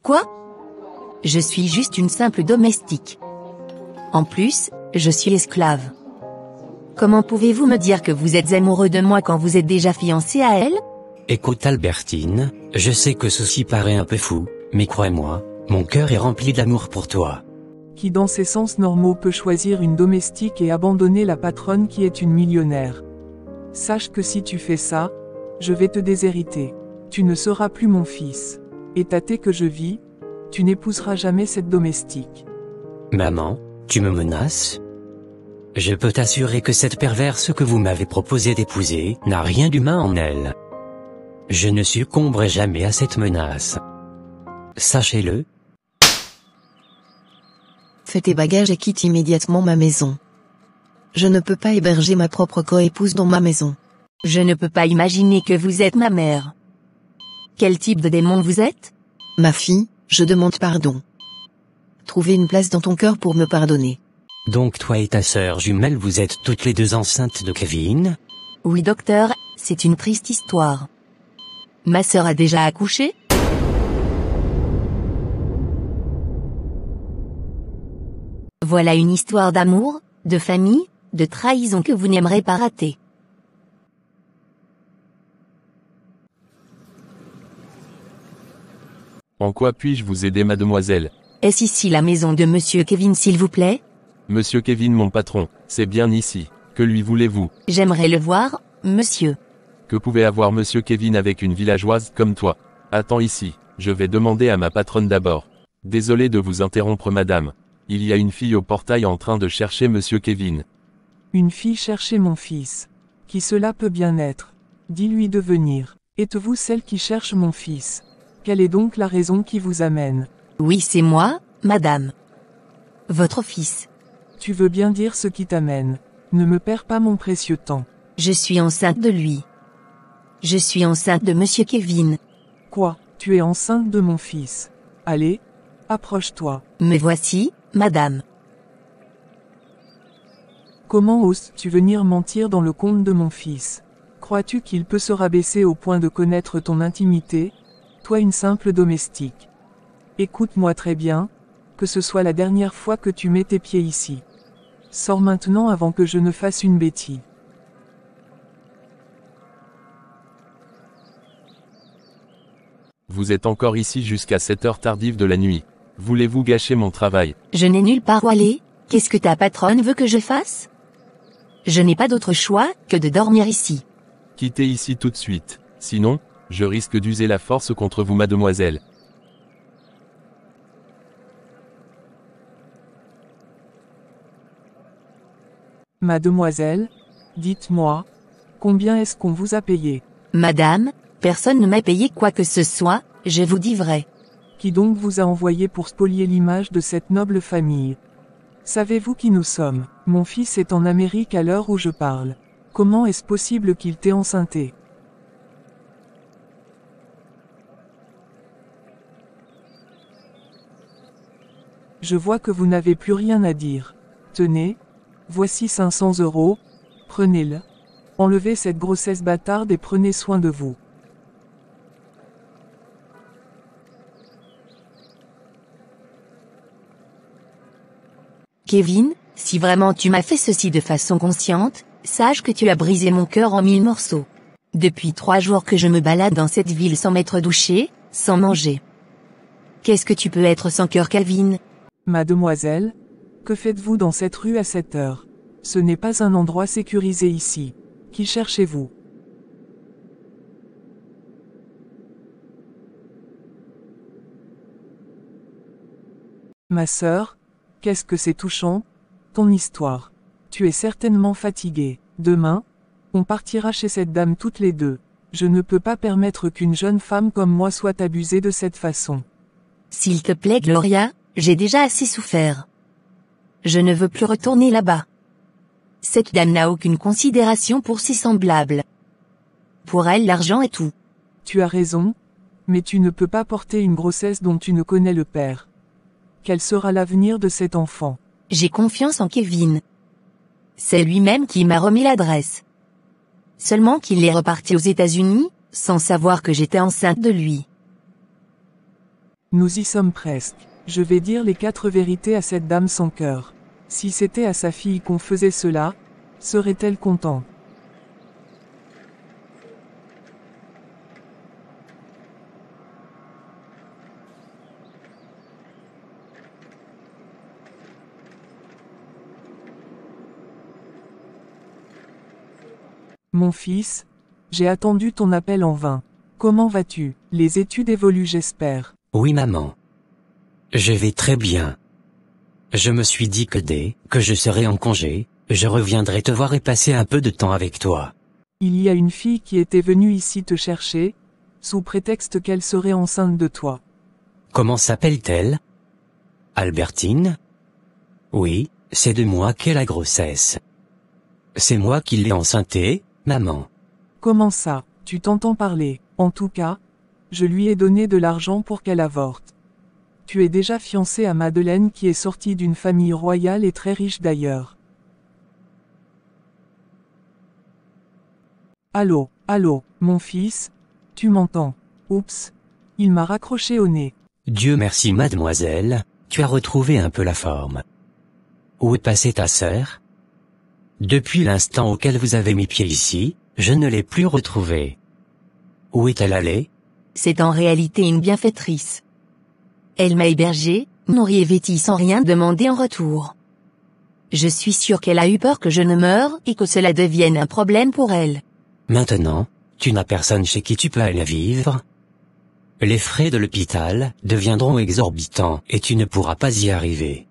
Quoi? Je suis juste une simple domestique. En plus, je suis esclave. Comment pouvez-vous me dire que vous êtes amoureux de moi quand vous êtes déjà fiancé à elle? Écoute Albertine, je sais que ceci paraît un peu fou, mais crois-moi, mon cœur est rempli d'amour pour toi. Qui dans ses sens normaux peut choisir une domestique et abandonner la patronne qui est une millionnaire? Sache que si tu fais ça, je vais te déshériter. Tu ne seras plus mon fils. Et tâté que je vis, tu n'épouseras jamais cette domestique. Maman, tu me menaces? Je peux t'assurer que cette perverse que vous m'avez proposé d'épouser n'a rien d'humain en elle. Je ne succomberai jamais à cette menace. Sachez-le. Fais tes bagages et quitte immédiatement ma maison. Je ne peux pas héberger ma propre coépouse dans ma maison. Je ne peux pas imaginer que vous êtes ma mère. Quel type de démon vous êtes? Ma fille, je demande pardon. Trouvez une place dans ton cœur pour me pardonner. Donc toi et ta sœur jumelle vous êtes toutes les deux enceintes de Kevin? Oui docteur, c'est une triste histoire. Ma sœur a déjà accouché? Voilà une histoire d'amour, de famille, de trahison que vous n'aimerez pas rater. En quoi puis-je vous aider, mademoiselle? Est-ce ici la maison de Monsieur Kevin s'il vous plaît? Monsieur Kevin, mon patron, c'est bien ici. Que lui voulez-vous? J'aimerais le voir, monsieur. Que pouvait avoir Monsieur Kevin avec une villageoise comme toi? Attends ici, je vais demander à ma patronne d'abord. Désolé de vous interrompre madame. Il y a une fille au portail en train de chercher Monsieur Kevin. Une fille chercher mon fils. Qui cela peut bien être? Dis-lui de venir. Êtes-vous celle qui cherche mon fils? Quelle est donc la raison qui vous amène? Oui, c'est moi, madame. Votre fils. Tu veux bien dire ce qui t'amène. Ne me perds pas mon précieux temps. Je suis enceinte de lui. Je suis enceinte de Monsieur Kevin. Quoi? Tu es enceinte de mon fils? Allez, approche-toi. Me voici, madame. Comment oses-tu venir mentir dans le compte de mon fils? Crois-tu qu'il peut se rabaisser au point de connaître ton intimité? Toi une simple domestique. Écoute-moi très bien, que ce soit la dernière fois que tu mets tes pieds ici. Sors maintenant avant que je ne fasse une bêtise. Vous êtes encore ici jusqu'à cette heure tardive de la nuit. Voulez-vous gâcher mon travail? Je n'ai nulle part où aller. Qu'est-ce que ta patronne veut que je fasse? Je n'ai pas d'autre choix que de dormir ici. Quittez ici tout de suite. Sinon, je risque d'user la force contre vous, mademoiselle. Mademoiselle, dites-moi, combien est-ce qu'on vous a payé? Madame, personne ne m'a payé quoi que ce soit, je vous dis vrai. Qui donc vous a envoyé pour spolier l'image de cette noble famille? Savez-vous qui nous sommes? Mon fils est en Amérique à l'heure où je parle. Comment est-ce possible qu'il t'ait enceinté? Je vois que vous n'avez plus rien à dire. Tenez, voici 500 €, prenez-le. Enlevez cette grossesse bâtarde et prenez soin de vous. Kevin, si vraiment tu m'as fait ceci de façon consciente, sache que tu as brisé mon cœur en 1000 morceaux. Depuis 3 jours que je me balade dans cette ville sans m'être douché, sans manger. Qu'est-ce que tu peux être sans cœur, Kevin? Mademoiselle, que faites-vous dans cette rue à cette heure? Ce n'est pas un endroit sécurisé ici. Qui cherchez-vous? Ma sœur, qu'est-ce que c'est touchant, ton histoire. Tu es certainement fatiguée. Demain, on partira chez cette dame toutes les deux. Je ne peux pas permettre qu'une jeune femme comme moi soit abusée de cette façon. S'il te plaît, Gloria, j'ai déjà assez souffert. Je ne veux plus retourner là-bas. Cette dame n'a aucune considération pour ses semblables. Pour elle, l'argent est tout. Tu as raison, mais tu ne peux pas porter une grossesse dont tu ne connais le père. Quel sera l'avenir de cet enfant? J'ai confiance en Kevin. C'est lui-même qui m'a remis l'adresse. Seulement qu'il est reparti aux États-Unis, sans savoir que j'étais enceinte de lui. Nous y sommes presque. Je vais dire les 4 vérités à cette dame sans cœur. Si c'était à sa fille qu'on faisait cela, serait-elle contente? Mon fils, j'ai attendu ton appel en vain. Comment vas-tu? Les études évoluent, j'espère. Oui maman. Je vais très bien. Je me suis dit que dès que je serai en congé, je reviendrai te voir et passer un peu de temps avec toi. Il y a une fille qui était venue ici te chercher, sous prétexte qu'elle serait enceinte de toi. Comment s'appelle-t-elle? Albertine? Oui, c'est de moi qu'est la grossesse. C'est moi qui l'ai enceintée, maman. Comment ça? Tu t'entends parler? En tout cas, je lui ai donné de l'argent pour qu'elle avorte. Tu es déjà fiancé à Madeleine qui est sortie d'une famille royale et très riche d'ailleurs. Allô, allô, mon fils? Tu m'entends? Oups. Il m'a raccroché au nez. Dieu merci mademoiselle, tu as retrouvé un peu la forme. Où est passée ta sœur? Depuis l'instant auquel vous avez mis pied ici, je ne l'ai plus retrouvée. Où est-elle allée? C'est en réalité une bienfaitrice. Elle m'a hébergé, nourri et vêti sans rien demander en retour. Je suis sûr qu'elle a eu peur que je ne meure et que cela devienne un problème pour elle. Maintenant, tu n'as personne chez qui tu peux aller vivre? Les frais de l'hôpital deviendront exorbitants et tu ne pourras pas y arriver.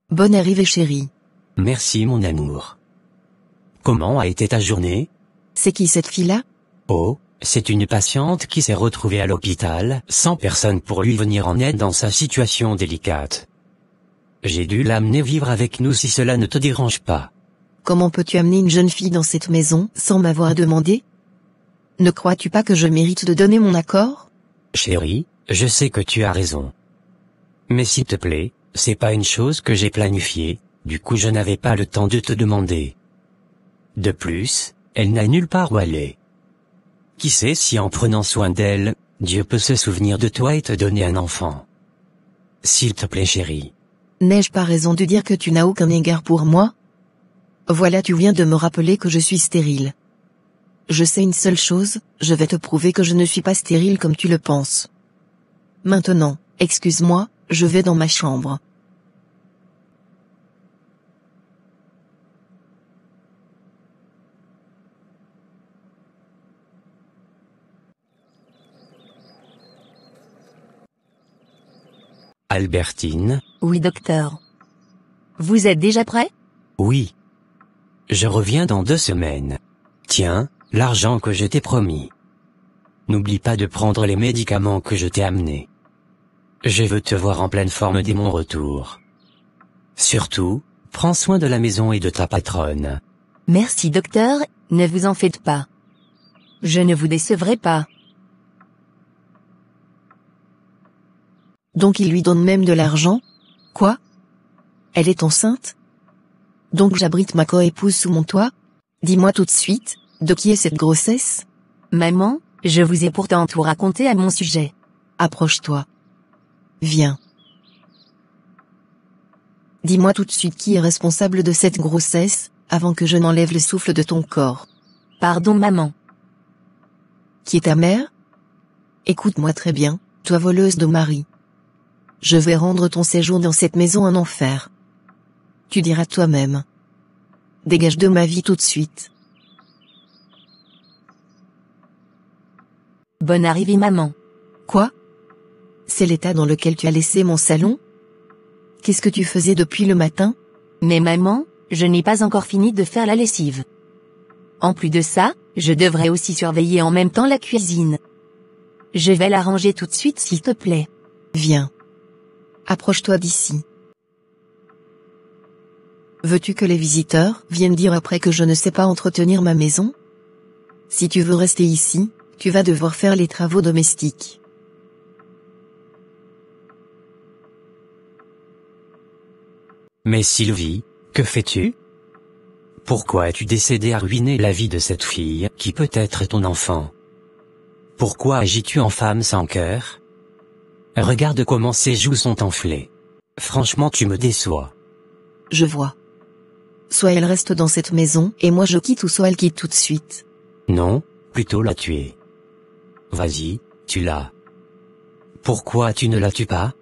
Bonne arrivée chérie. Merci mon amour. Comment a été ta journée? C'est qui cette fille-là? Oh, c'est une patiente qui s'est retrouvée à l'hôpital, sans personne pour lui venir en aide dans sa situation délicate. J'ai dû l'amener vivre avec nous si cela ne te dérange pas. Comment peux-tu amener une jeune fille dans cette maison sans m'avoir demandé? Ne crois-tu pas que je mérite de donner mon accord? Chérie, je sais que tu as raison. Mais s'il te plaît, c'est pas une chose que j'ai planifiée, du coup je n'avais pas le temps de te demander. De plus, elle n'a nulle part où aller. Qui sait si en prenant soin d'elle, Dieu peut se souvenir de toi et te donner un enfant. S'il te plaît chérie. N'ai-je pas raison de dire que tu n'as aucun égard pour moi? Voilà, tu viens de me rappeler que je suis stérile. Je sais une seule chose, je vais te prouver que je ne suis pas stérile comme tu le penses. Maintenant, excuse-moi, je vais dans ma chambre. Albertine? Oui, docteur. Vous êtes déjà prêt? Oui. Je reviens dans 2 semaines. Tiens, l'argent que je t'ai promis. N'oublie pas de prendre les médicaments que je t'ai amenés. Je veux te voir en pleine forme dès mon retour. Surtout, prends soin de la maison et de ta patronne. Merci docteur, ne vous en faites pas. Je ne vous décevrai pas. Donc il lui donne même de l'argent? Quoi? Elle est enceinte? Donc j'abrite ma coépouse sous mon toit? Dis-moi tout de suite, de qui est cette grossesse? Maman, je vous ai pourtant tout raconté à mon sujet. Approche-toi. Viens. Dis-moi tout de suite qui est responsable de cette grossesse, avant que je n'enlève le souffle de ton corps. Pardon maman. Qui est ta mère? Écoute-moi très bien, toi voleuse de mari. Je vais rendre ton séjour dans cette maison un enfer. Tu diras toi-même. Dégage de ma vie tout de suite. Bonne arrivée maman. Quoi? C'est l'état dans lequel tu as laissé mon salon? Qu'est-ce que tu faisais depuis le matin? Mais maman, je n'ai pas encore fini de faire la lessive. En plus de ça, je devrais aussi surveiller en même temps la cuisine. Je vais la ranger tout de suite s'il te plaît. Viens. Approche-toi d'ici. Veux-tu que les visiteurs viennent dire après que je ne sais pas entretenir ma maison? Si tu veux rester ici, tu vas devoir faire les travaux domestiques. Mais Sylvie, que fais-tu? Pourquoi as-tu décidé à ruiner la vie de cette fille, qui peut être ton enfant? Pourquoi agis-tu en femme sans cœur? Regarde comment ses joues sont enflées. Franchement, tu me déçois. Je vois. Soit elle reste dans cette maison, et moi je quitte, ou soit elle quitte tout de suite. Non, plutôt la tuer. Vas-y, tue-la. Pourquoi tu ne la tues pas?